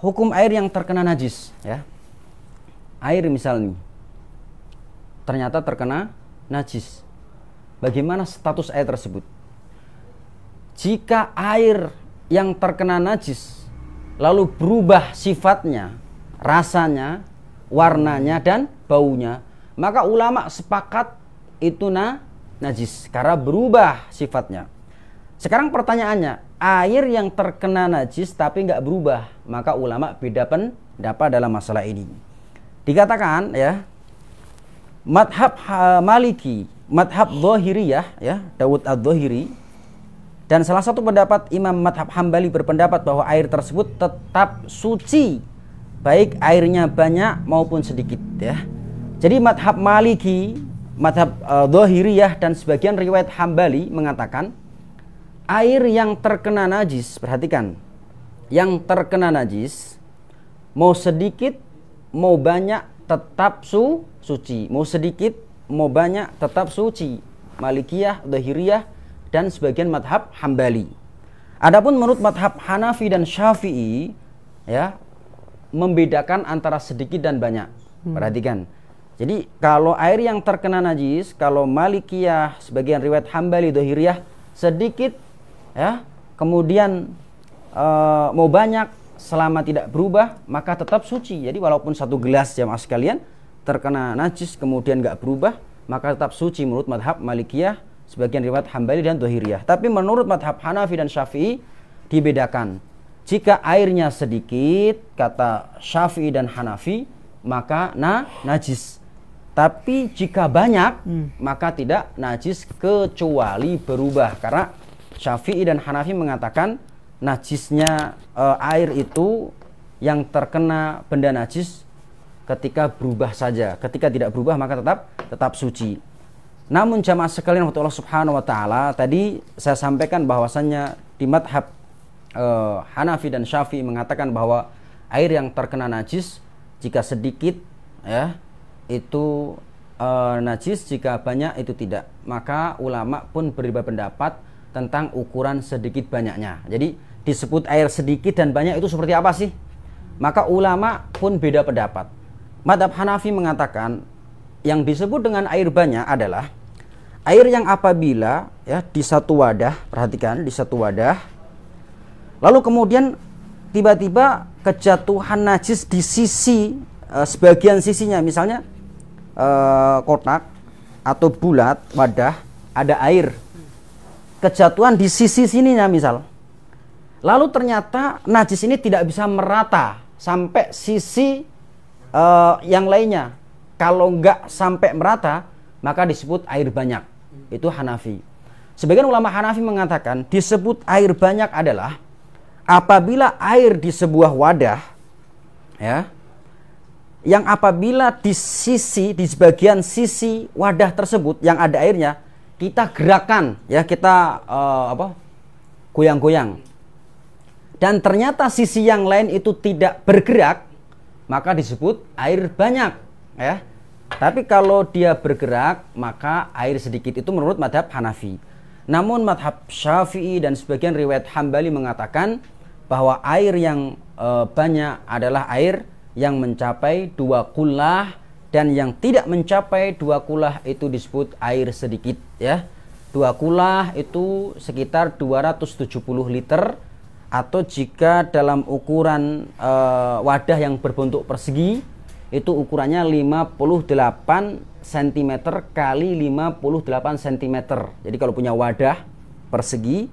hukum air yang terkena najis, ya. Air misalnya ternyata terkena najis. Bagaimana status air tersebut? Jika air yang terkena najis lalu berubah sifatnya, rasanya, warnanya dan baunya, maka ulama sepakat itu najis karena berubah sifatnya. Sekarang pertanyaannya, air yang terkena najis tapi nggak berubah, maka ulama beda pendapat dalam masalah ini. Dikatakan, ya, madhab Maliki, madhab Dhahiriyah, ya, Dawud ad-Dhahiri, dan salah satu pendapat Imam madhab Hambali berpendapat bahwa air tersebut tetap suci, baik airnya banyak maupun sedikit, ya. Jadi madhab Maliki, madhab Dhahiriyah dan sebagian riwayat Hambali mengatakan air yang terkena najis, perhatikan, yang terkena najis mau sedikit mau banyak tetap suci, mau sedikit mau banyak tetap suci. Malikiyah, Dhahiriyah dan sebagian madhab Hambali. Adapun menurut madhab Hanafi dan Syafi'i, ya, membedakan antara sedikit dan banyak. Perhatikan. Jadi kalau air yang terkena najis, kalau Malikiyah, sebagian riwayat Hambali, Dhahiriyah sedikit, ya, kemudian mau banyak selama tidak berubah maka tetap suci. Jadi walaupun satu gelas jamaah sekalian terkena najis kemudian nggak berubah maka tetap suci menurut madhab Malikiyah, sebagian riwayat Hambali dan Dhahiriyah. Tapi menurut madhab Hanafi dan Syafi'i dibedakan. Jika airnya sedikit, kata Syafi'i dan Hanafi, maka najis. Tapi jika banyak maka tidak najis kecuali berubah, karena Syafi'i dan Hanafi mengatakan najisnya air itu yang terkena benda najis ketika berubah saja. Ketika tidak berubah maka tetap suci. Namun jamaah sekalian Allah Subhanahu wa taala, tadi saya sampaikan bahwasannya di madhab Hanafi dan Syafi'i mengatakan bahwa air yang terkena najis jika sedikit, ya, itu najis, jika banyak itu tidak. Maka ulama pun berbeda pendapat tentang ukuran sedikit banyaknya. Jadi disebut air sedikit dan banyak itu seperti apa sih? Maka ulama pun beda pendapat. Madhab Hanafi mengatakan yang disebut dengan air banyak adalah air yang apabila, ya, di satu wadah, perhatikan, di satu wadah, lalu kemudian tiba-tiba kejatuhan najis di sisi sebagian sisinya, misalnya kotak atau bulat wadah ada air, kejatuhan di sisi sininya misal, lalu ternyata najis ini tidak bisa merata sampai sisi yang lainnya. Kalau nggak sampai merata maka disebut air banyak. Itu Hanafi. Sebagian ulama Hanafi mengatakan disebut air banyak adalah apabila air di sebuah wadah, ya, yang apabila di sebagian sisi wadah tersebut yang ada airnya kita gerakan, ya, kita goyang-goyang, dan ternyata sisi yang lain itu tidak bergerak, maka disebut air banyak, ya. Tapi kalau dia bergerak maka air sedikit. Itu menurut madhab Hanafi. Namun madhab Syafi'i dan sebagian riwayat Hambali mengatakan bahwa air yang banyak adalah air yang mencapai 2 kullah, dan yang tidak mencapai 2 kullah itu disebut air sedikit, ya. 2 kullah itu sekitar 270 liter, atau jika dalam ukuran wadah yang berbentuk persegi itu ukurannya 58 cm kali 58 cm. Jadi kalau punya wadah persegi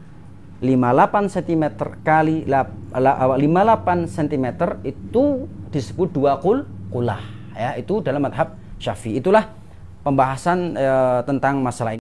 58 cm kali 58 cm itu disebut 2 kullah, ya. Itu dalam madhab Syafi'i. Itulah pembahasan tentang masalah ini.